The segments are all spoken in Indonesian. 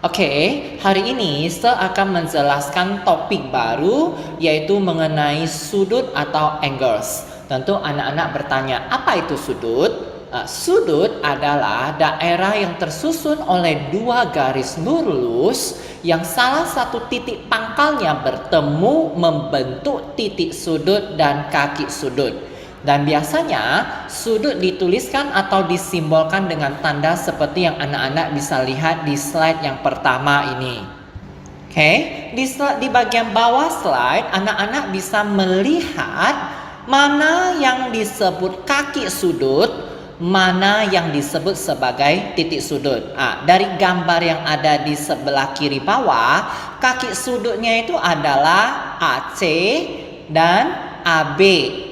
Oke, hari ini saya akan menjelaskan topik baru yaitu mengenai sudut atau angles. Tentu anak-anak bertanya, apa itu sudut? Sudut adalah daerah yang tersusun oleh dua garis lurus yang salah satu titik pangkalnya bertemu membentuk titik sudut dan kaki sudut. Dan biasanya sudut dituliskan atau disimbolkan dengan tanda seperti yang anak-anak bisa lihat di slide yang pertama ini. Oke, di bagian bawah slide anak-anak bisa melihat mana yang disebut kaki sudut, mana yang disebut sebagai titik sudut. Dari gambar yang ada di sebelah kiri bawah, kaki sudutnya itu adalah AC dan AB,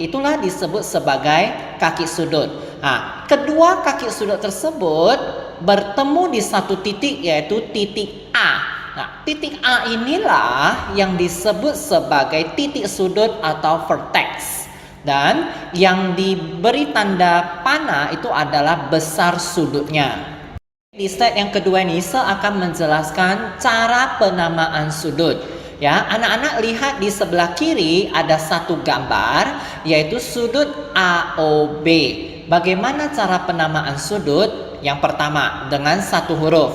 itulah disebut sebagai kaki sudut. Kedua kaki sudut tersebut bertemu di satu titik yaitu titik A. Titik A inilah yang disebut sebagai titik sudut atau vertex. Dan yang diberi tanda panah itu adalah besar sudutnya. Di slide yang kedua ini saya akan menjelaskan cara penamaan sudut. Ya, anak-anak lihat di sebelah kiri ada satu gambar yaitu sudut AOB. Bagaimana cara penamaan sudut? Yang pertama dengan satu huruf.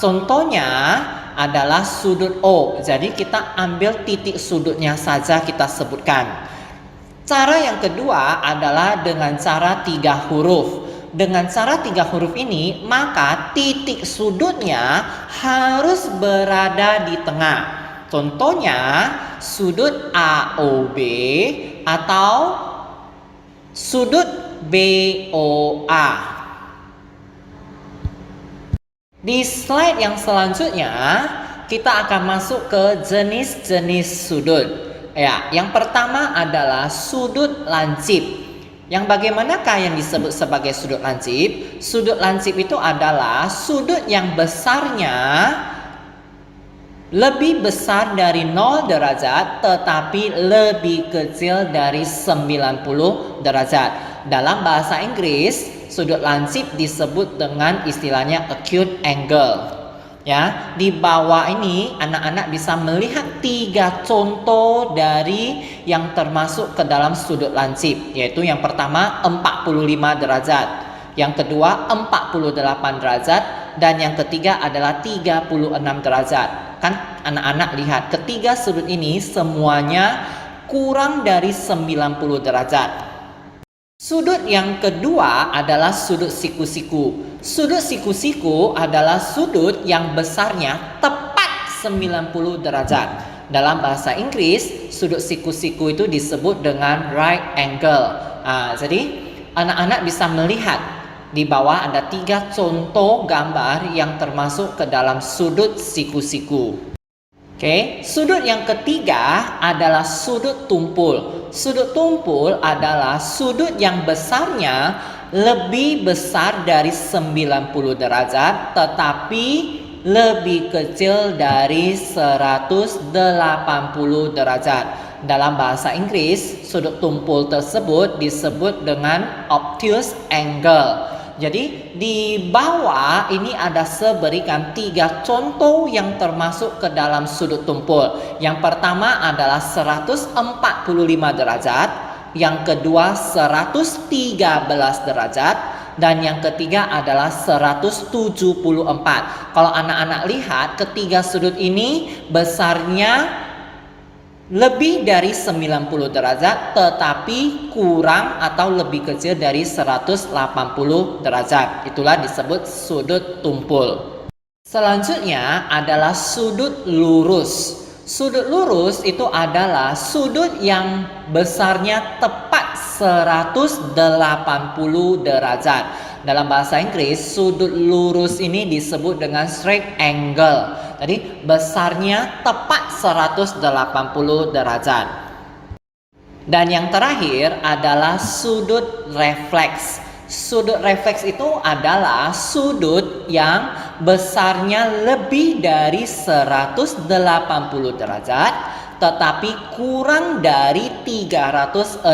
Contohnya adalah sudut O. Jadi kita ambil titik sudutnya saja kita sebutkan. Cara yang kedua adalah dengan cara 3 huruf. Dengan cara 3 huruf ini maka titik sudutnya harus berada di tengah. Contohnya sudut AOB atau sudut BOA. Di slide yang selanjutnya kita akan masuk ke jenis-jenis sudut. Ya, yang pertama adalah sudut lancip. Yang bagaimanakah yang disebut sebagai sudut lancip? Sudut lancip itu adalah sudut yang besarnya lebih besar dari 0 derajat tetapi lebih kecil dari 90 derajat. Dalam bahasa Inggris, sudut lancip disebut dengan istilahnya acute angle. Ya, di bawah ini anak-anak bisa melihat 3 contoh dari yang termasuk ke dalam sudut lancip, yaitu yang pertama 45 derajat, yang kedua 48 derajat, dan yang ketiga adalah 36 derajat. Kan anak-anak lihat ketiga sudut ini semuanya kurang dari 90 derajat. Sudut yang kedua adalah sudut siku-siku. Sudut siku-siku adalah sudut yang besarnya tepat 90 derajat. Dalam bahasa Inggris, sudut siku-siku itu disebut dengan right angle. Jadi anak-anak bisa melihat di bawah ada 3 contoh gambar yang termasuk ke dalam sudut siku-siku. Oke, sudut yang ketiga adalah sudut tumpul. Sudut tumpul adalah sudut yang besarnya lebih besar dari 90 derajat tetapi lebih kecil dari 180 derajat. Dalam bahasa Inggris, sudut tumpul tersebut disebut dengan obtuse angle. Jadi di bawah ini ada seberikan 3 contoh yang termasuk ke dalam sudut tumpul. Yang pertama adalah 145 derajat, yang kedua 113 derajat, dan yang ketiga adalah 174. Kalau anak-anak lihat ketiga sudut ini besarnya lebih dari 90 derajat tetapi kurang atau lebih kecil dari 180 derajat. Itulah disebut sudut tumpul. Selanjutnya adalah sudut lurus. Sudut lurus itu adalah sudut yang besarnya tepat 180 derajat. Dalam bahasa Inggris, sudut lurus ini disebut dengan straight angle. Jadi besarnya tepat 180 derajat. Dan yang terakhir adalah sudut refleks. Sudut refleks itu adalah sudut yang besarnya lebih dari 180 derajat tetapi kurang dari 360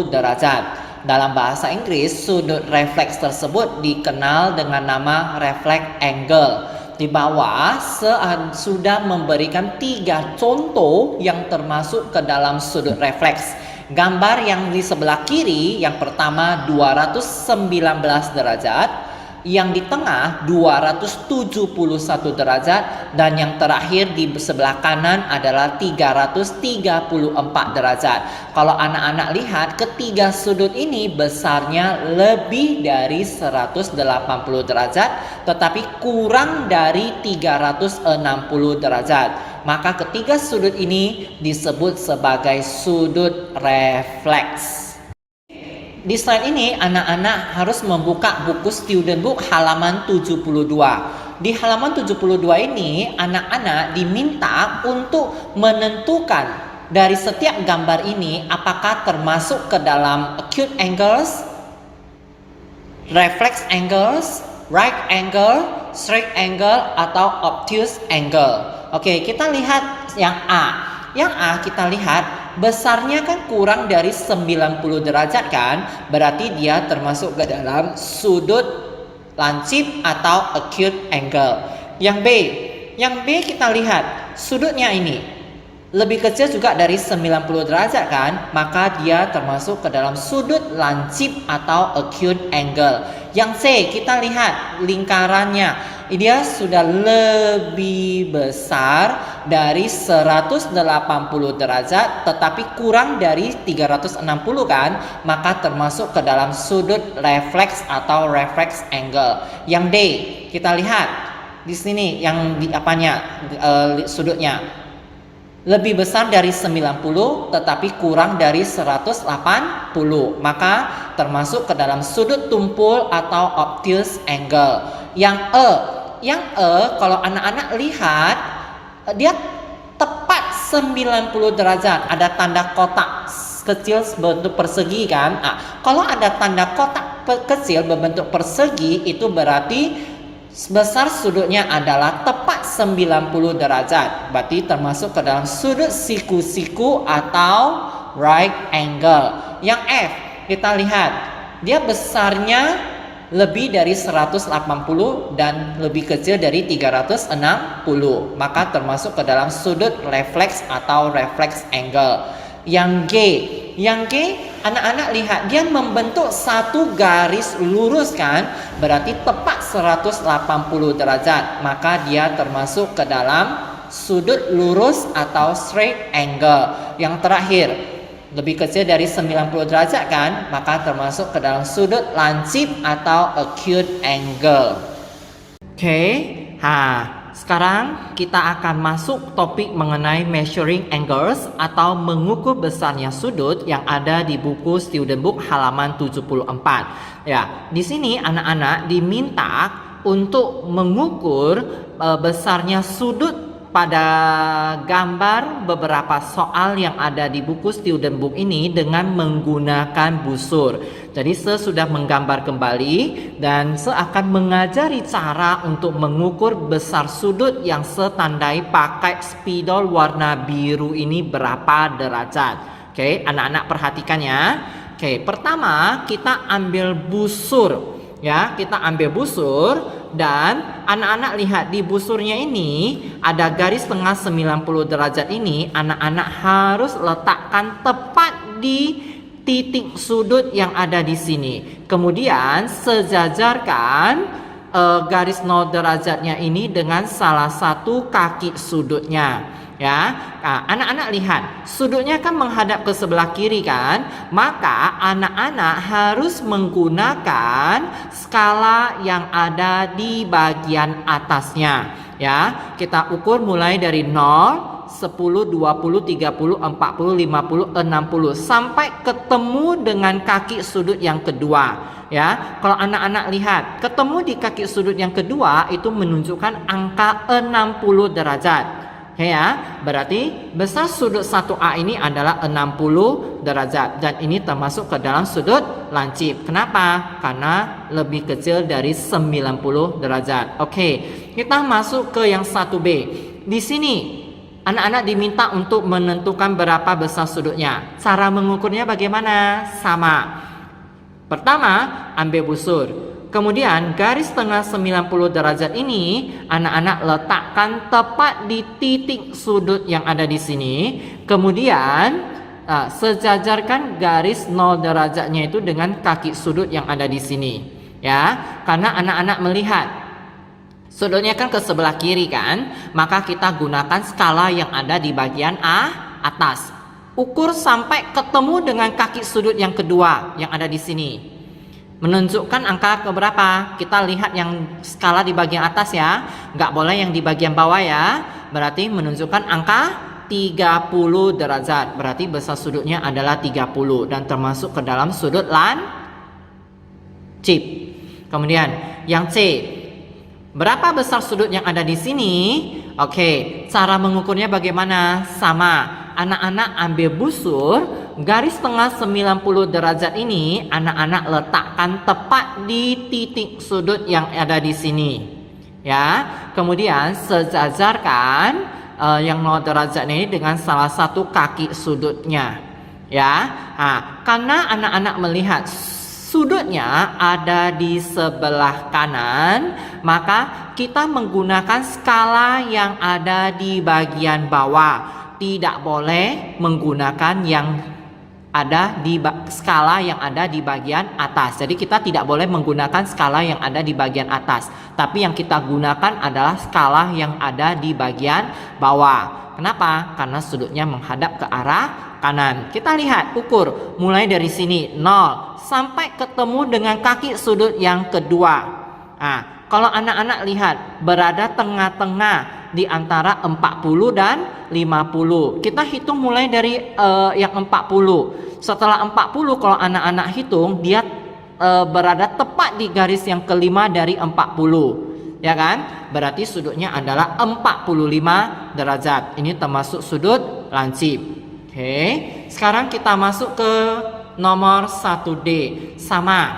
derajat. Dalam bahasa Inggris, sudut refleks tersebut dikenal dengan nama reflect angle. di bawah sudah memberikan 3 contoh yang termasuk ke dalam sudut refleks. Gambar yang di sebelah kiri, yang pertama 219 derajat, yang di tengah 271 derajat, dan yang terakhir di sebelah kanan adalah 334 derajat. Kalau anak-anak lihat, ketiga sudut ini besarnya lebih dari 180 derajat, tetapi kurang dari 360 derajat. Maka ketiga sudut ini disebut sebagai sudut refleks. Di slide ini anak-anak harus membuka buku student book halaman 72. Di halaman 72 ini anak-anak diminta untuk menentukan dari setiap gambar ini apakah termasuk ke dalam acute angles, reflex angles, right angle, straight angle, atau obtuse angle. Oke, kita lihat yang A. Yang A kita lihat besarnya kan kurang dari 90 derajat kan, berarti dia termasuk ke dalam sudut lancip atau acute angle. Yang B kita lihat sudutnya ini lebih kecil juga dari 90 derajat kan, maka dia termasuk ke dalam sudut lancip atau acute angle. Yang C kita lihat lingkarannya, dia sudah lebih besar dari 180 derajat tetapi kurang dari 360 kan, maka termasuk ke dalam sudut refleks atau reflex angle. Yang D kita lihat di sini yang di sudutnya lebih besar dari 90 tetapi kurang dari 180, maka termasuk ke dalam sudut tumpul atau obtuse angle. Yang E kalau anak-anak lihat dia tepat 90 derajat, ada tanda kotak kecil berbentuk persegi kan. Kalau ada tanda kotak kecil berbentuk persegi itu berarti besar sudutnya adalah tepat 90 derajat. Berarti termasuk ke dalam sudut siku-siku atau right angle. Yang F kita lihat dia besarnya lebih dari 180 dan lebih kecil dari 360, maka termasuk ke dalam sudut refleks atau reflex angle. Yang G anak-anak lihat dia membentuk satu garis lurus kan, berarti tepat 180 derajat, maka dia termasuk ke dalam sudut lurus atau straight angle. Yang terakhir lebih kecil dari 90 derajat kan, maka termasuk ke dalam sudut lancip atau acute angle. Oke, sekarang kita akan masuk topik mengenai measuring angles atau mengukur besarnya sudut yang ada di buku student book halaman 74. Ya, di sini anak-anak diminta untuk mengukur besarnya sudut pada gambar beberapa soal yang ada di buku student book ini dengan menggunakan busur. Jadi sudah menggambar kembali dan akan mengajari cara untuk mengukur besar sudut yang tandai pakai spidol warna biru ini berapa derajat. Oke, anak-anak perhatikan ya. Oke, pertama kita ambil busur. Ya, kita ambil busur dan anak-anak lihat di busurnya ini ada garis tengah 90 derajat ini, anak-anak harus letakkan tepat di titik sudut yang ada di sini. Kemudian sejajarkan garis 0 derajatnya ini dengan salah satu kaki sudutnya. Ya, anak-anak lihat sudutnya kan menghadap ke sebelah kiri kan, maka anak-anak harus menggunakan skala yang ada di bagian atasnya. Ya, kita ukur mulai dari 0, 10, 20, 30, 40, 50, 60 sampai ketemu dengan kaki sudut yang kedua. Ya, kalau anak-anak lihat ketemu di kaki sudut yang kedua itu menunjukkan angka 60 derajat. Ya, berarti besar sudut 1A ini adalah 60 derajat dan ini termasuk ke dalam sudut lancip. Kenapa? Karena lebih kecil dari 90 derajat. Oke, kita masuk ke yang 1B. Di sini anak-anak diminta untuk menentukan berapa besar sudutnya. Cara mengukurnya bagaimana? Sama. Pertama, ambil busur. Kemudian garis tengah 90 derajat ini anak-anak letakkan tepat di titik sudut yang ada di sini. Kemudian sejajarkan garis 0 derajatnya itu dengan kaki sudut yang ada di sini. Ya, karena anak-anak melihat sudutnya kan ke sebelah kiri kan, maka kita gunakan skala yang ada di bagian atas. Ukur sampai ketemu dengan kaki sudut yang kedua yang ada di sini. Menunjukkan angka keberapa? Kita lihat yang skala di bagian atas ya, nggak boleh yang di bagian bawah ya. Berarti menunjukkan angka 30 derajat. Berarti besar sudutnya adalah 30 dan termasuk ke dalam sudut lancip. Kemudian yang C, berapa besar sudut yang ada di sini? Oke, cara mengukurnya bagaimana? Sama. Anak-anak ambil busur, garis tengah 90 derajat ini anak-anak letakkan tepat di titik sudut yang ada di sini. Ya, kemudian sejajarkan yang 0 derajat ini dengan salah satu kaki sudutnya. Ya, karena anak-anak melihat sudutnya ada di sebelah kanan, maka kita menggunakan skala yang ada di bagian bawah. Tidak boleh menggunakan yang ada di skala yang ada di bagian atas. Jadi kita tidak boleh menggunakan skala yang ada di bagian atas, tapi yang kita gunakan adalah skala yang ada di bagian bawah. Kenapa? Karena sudutnya menghadap ke arah kanan. Kita lihat, ukur mulai dari sini 0 sampai ketemu dengan kaki sudut yang kedua. Kalau anak-anak lihat berada tengah-tengah di antara 40 dan 50. Kita hitung mulai dari yang 40. Setelah 40 kalau anak-anak hitung dia berada tepat di garis yang kelima dari 40. Ya kan? Berarti sudutnya adalah 45 derajat. Ini termasuk sudut lancip. Oke. Sekarang kita masuk ke nomor 1D. Sama.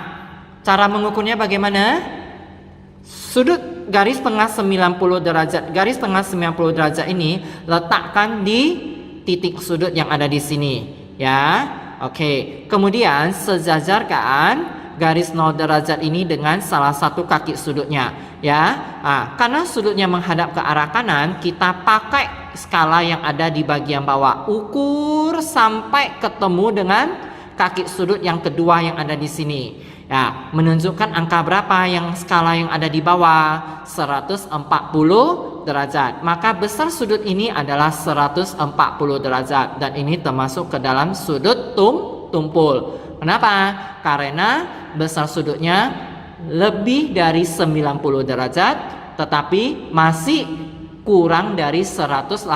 Cara mengukurnya bagaimana? Sudut garis tengah 90 derajat. Garis tengah 90 derajat ini letakkan di titik sudut yang ada di sini. Ya. Oke. Kemudian sejajarkan garis 0 derajat ini dengan salah satu kaki sudutnya. Ya. Karena sudutnya menghadap ke arah kanan, kita pakai skala yang ada di bagian bawah. Ukur sampai ketemu dengan kaki sudut yang kedua yang ada di sini. Ya, menunjukkan angka berapa yang skala yang ada di bawah? 140 derajat. Maka besar sudut ini adalah 140 derajat dan ini termasuk ke dalam sudut tumpul. Kenapa? Karena besar sudutnya lebih dari 90 derajat tetapi masih kurang dari 180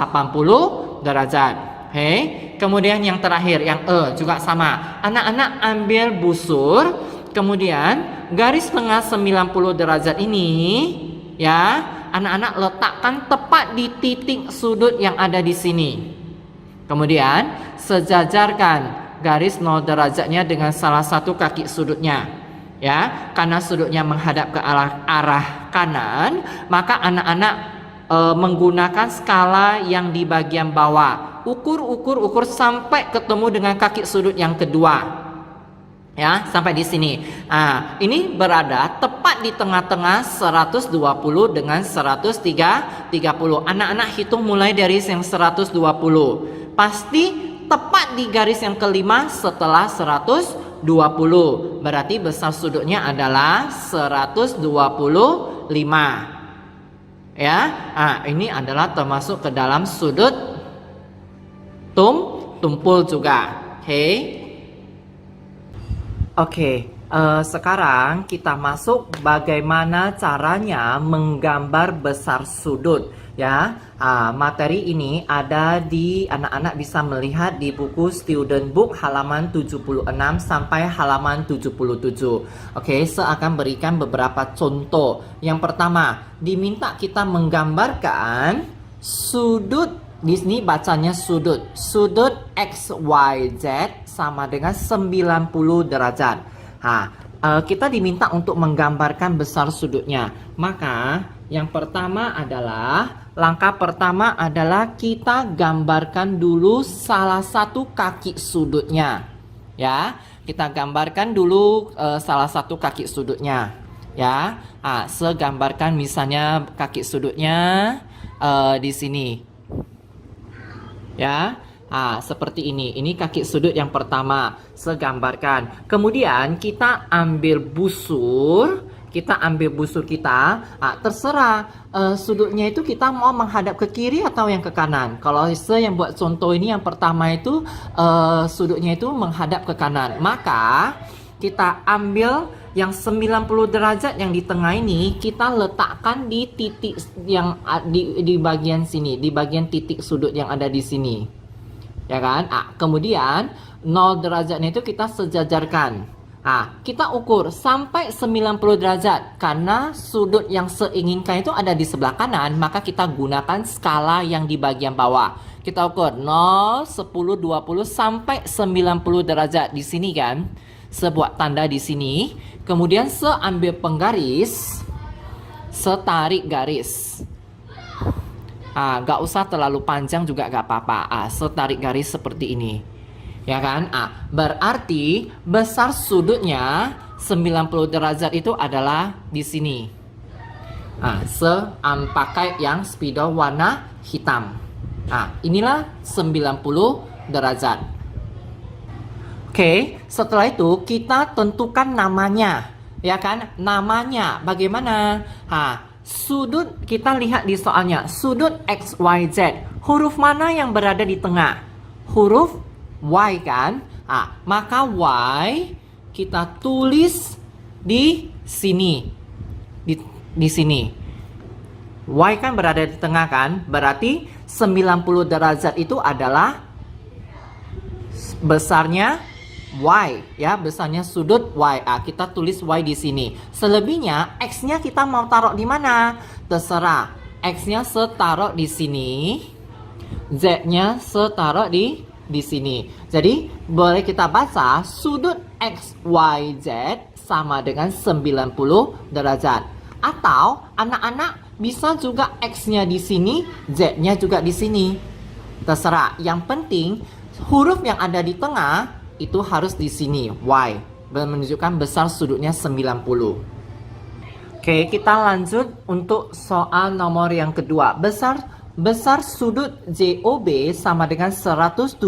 derajat. Oke. Kemudian yang terakhir, yang E juga sama. Anak-anak ambil busur. Kemudian garis tengah 90 derajat ini ya, anak-anak letakkan tepat di titik sudut yang ada di sini. Kemudian sejajarkan garis 0 derajatnya dengan salah satu kaki sudutnya. Ya, karena sudutnya menghadap ke arah kanan, maka anak-anak menggunakan skala yang di bagian bawah. Ukur sampai ketemu dengan kaki sudut yang kedua. Ya, sampai di sini. Ini berada tepat di tengah-tengah 120 dengan 130. Anak-anak hitung mulai dari yang 120. Pasti tepat di garis yang kelima setelah 120. Berarti besar sudutnya adalah 125. Ya, ini adalah termasuk ke dalam sudut tumpul juga. Oke, sekarang kita masuk bagaimana caranya menggambar besar sudut. Ya, materi ini ada di anak-anak bisa melihat di buku Student Book halaman 76 sampai halaman 77. Oke, saya akan berikan beberapa contoh. Yang pertama, diminta kita menggambarkan sudut. Di sini bacanya sudut. Sudut XYZ sama dengan 90 derajat. Kita diminta untuk menggambarkan besar sudutnya. Maka yang pertama adalah, langkah pertama adalah kita gambarkan dulu salah satu kaki sudutnya. Ya, kita gambarkan dulu salah satu kaki sudutnya. Ya, segambarkan misalnya kaki sudutnya di sini. Ya, seperti ini. Ini kaki sudut yang pertama. Segambarkan. Kemudian kita ambil busur. Kita. Terserah sudutnya itu kita mau menghadap ke kiri atau yang ke kanan. Kalau saya yang buat contoh ini yang pertama itu sudutnya itu menghadap ke kanan. Maka kita ambil yang 90 derajat yang di tengah ini, kita letakkan di titik yang di bagian sini, di bagian titik sudut yang ada di sini. Ya kan? Kemudian 0 derajatnya itu kita sejajarkan. Kita ukur sampai 90 derajat. Karena sudut yang seinginkan itu ada di sebelah kanan, maka kita gunakan skala yang di bagian bawah. Kita ukur 0, 10, 20 sampai 90 derajat di sini kan. Sebuat tanda di sini. Kemudian ambil penggaris, tarik garis. Gak usah terlalu panjang juga gak apa-apa. Tarik garis seperti ini. Ya kan? Berarti besar sudutnya 90 derajat itu adalah di sini. Pakai yang spidol warna hitam. Inilah 90 derajat. Oke, setelah itu kita tentukan namanya. Ya kan? Namanya bagaimana? Sudut kita lihat di soalnya. Sudut XYZ. Huruf mana yang berada di tengah? Huruf Y kan? Maka Y kita tulis di sini. Di sini. Y kan berada di tengah kan? Berarti 90 derajat itu adalah besarnya Y, ya, besarnya sudut Y. Kita tulis Y di sini. Selebihnya X-nya kita mau taruh di mana? Terserah. X-nya taruh di sini. Z-nya taruh di sini. Jadi boleh kita baca sudut XYZ sama dengan 90 derajat. Atau anak-anak bisa juga X-nya di sini, Z-nya juga di sini. Terserah. Yang penting huruf yang ada di tengah itu harus di sini, Y. Menunjukkan besar sudutnya 90. Oke, kita lanjut untuk soal nomor yang kedua. Besar sudut JOB sama dengan 175.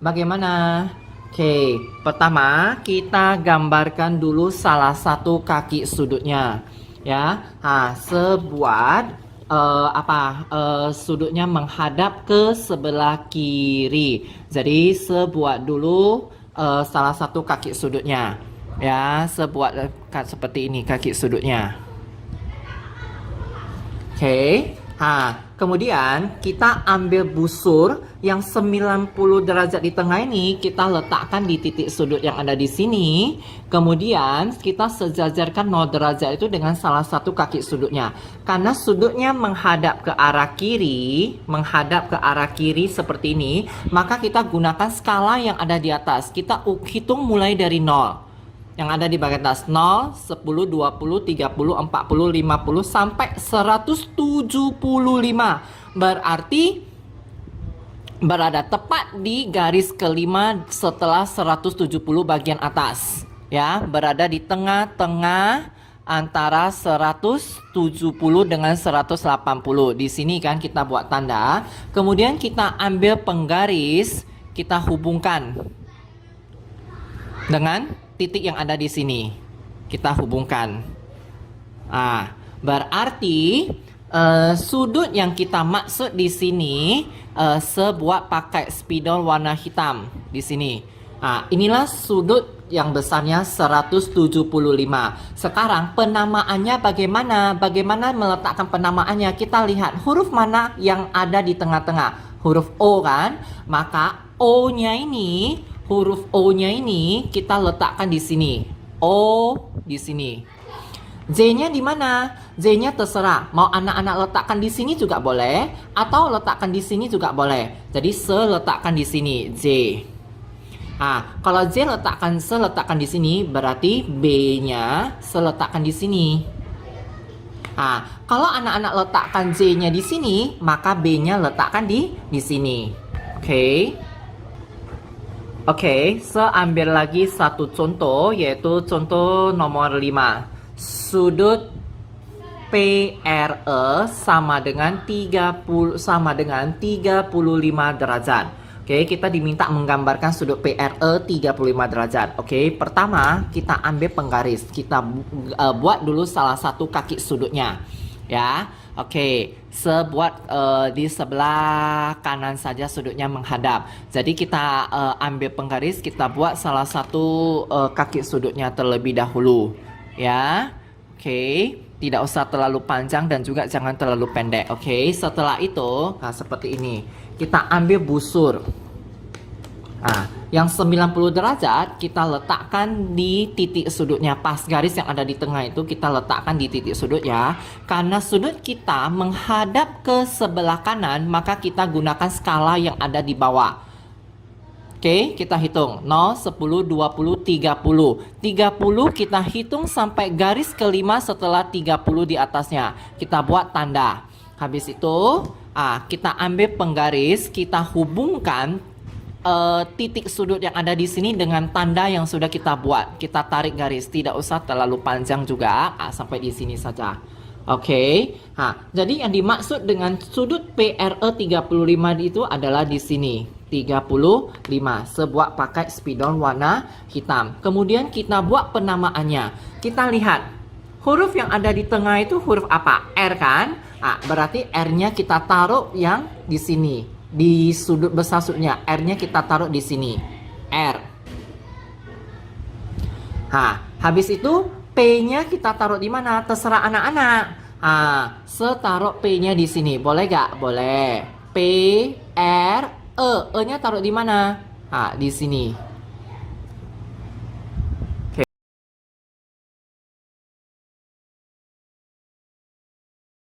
Bagaimana? Oke, pertama kita gambarkan dulu salah satu kaki sudutnya. Ya, sebuat sudutnya menghadap ke sebelah kiri. Jadi sebuat dulu salah satu kaki sudutnya. Ya, sebuat seperti ini kaki sudutnya. Oke. Kemudian kita ambil busur yang 90 derajat di tengah ini, kita letakkan di titik sudut yang ada di sini. Kemudian kita sejajarkan 0 derajat itu dengan salah satu kaki sudutnya. Karena sudutnya menghadap ke arah kiri seperti ini, maka kita gunakan skala yang ada di atas. Kita hitung mulai dari 0. Yang ada di bagian atas 0, 10, 20, 30, 40, 50 sampai 175. Berarti berada tepat di garis kelima setelah 170 bagian atas. Ya, berada di tengah-tengah antara 170 dengan 180. Di sini kan kita buat tanda. Kemudian kita ambil penggaris, kita hubungkan dengan titik yang ada di sini. Kita hubungkan. Berarti sudut yang kita maksud di sini sebuah pakai spidol warna hitam di sini. Inilah sudut yang besarnya 175. Sekarang penamaannya bagaimana? Bagaimana meletakkan penamaannya? Kita lihat huruf mana yang ada di tengah-tengah. Huruf O kan? Maka huruf O-nya ini kita letakkan di sini. O di sini. J-nya di mana? J-nya terserah. Mau anak-anak letakkan di sini juga boleh, atau letakkan di sini juga boleh. Jadi letakkan di sini J. Kalau J letakkan di sini, berarti B-nya letakkan di sini. Kalau anak-anak letakkan J-nya di sini, maka B-nya letakkan di sini. Oke. Oke, ambil lagi satu contoh, yaitu contoh nomor 5. Sudut PRE sama dengan 35 derajat. Oke, kita diminta menggambarkan sudut PRE 35 derajat. Oke, pertama kita ambil penggaris. Kita buat dulu salah satu kaki sudutnya. Ya, oke. Buat di sebelah kanan saja sudutnya menghadap. Jadi kita ambil penggaris, kita buat salah satu kaki sudutnya terlebih dahulu. Ya, oke. Tidak usah terlalu panjang dan juga jangan terlalu pendek. Oke, setelah itu, nah seperti ini. Kita ambil busur. Nah, yang 90 derajat kita letakkan di titik sudutnya. Pas garis yang ada di tengah itu kita letakkan di titik sudut ya. Karena sudut kita menghadap ke sebelah kanan, maka kita gunakan skala yang ada di bawah. Oke, kita hitung 0, 10, 20, 30. 30 kita hitung sampai garis kelima setelah 30 di atasnya. Kita buat tanda. Habis itu, kita ambil penggaris, kita hubungkan titik sudut yang ada di sini dengan tanda yang sudah kita buat. Kita tarik garis, tidak usah terlalu panjang juga, sampai di sini saja. Oke. Jadi yang dimaksud dengan sudut PRE 35 itu adalah di sini. 35. Sebuah pakai spidol warna hitam. Kemudian kita buat penamaannya. Kita lihat huruf yang ada di tengah itu huruf apa? R kan? Berarti R-nya kita taruh yang di sini. Di sudut besar sudutnya, R-nya kita taruh di sini. R. Habis itu P-nya kita taruh di mana? Terserah anak-anak. Taruh P-nya di sini. Boleh gak? Boleh. P, R, E. E-nya taruh di mana? Di sini.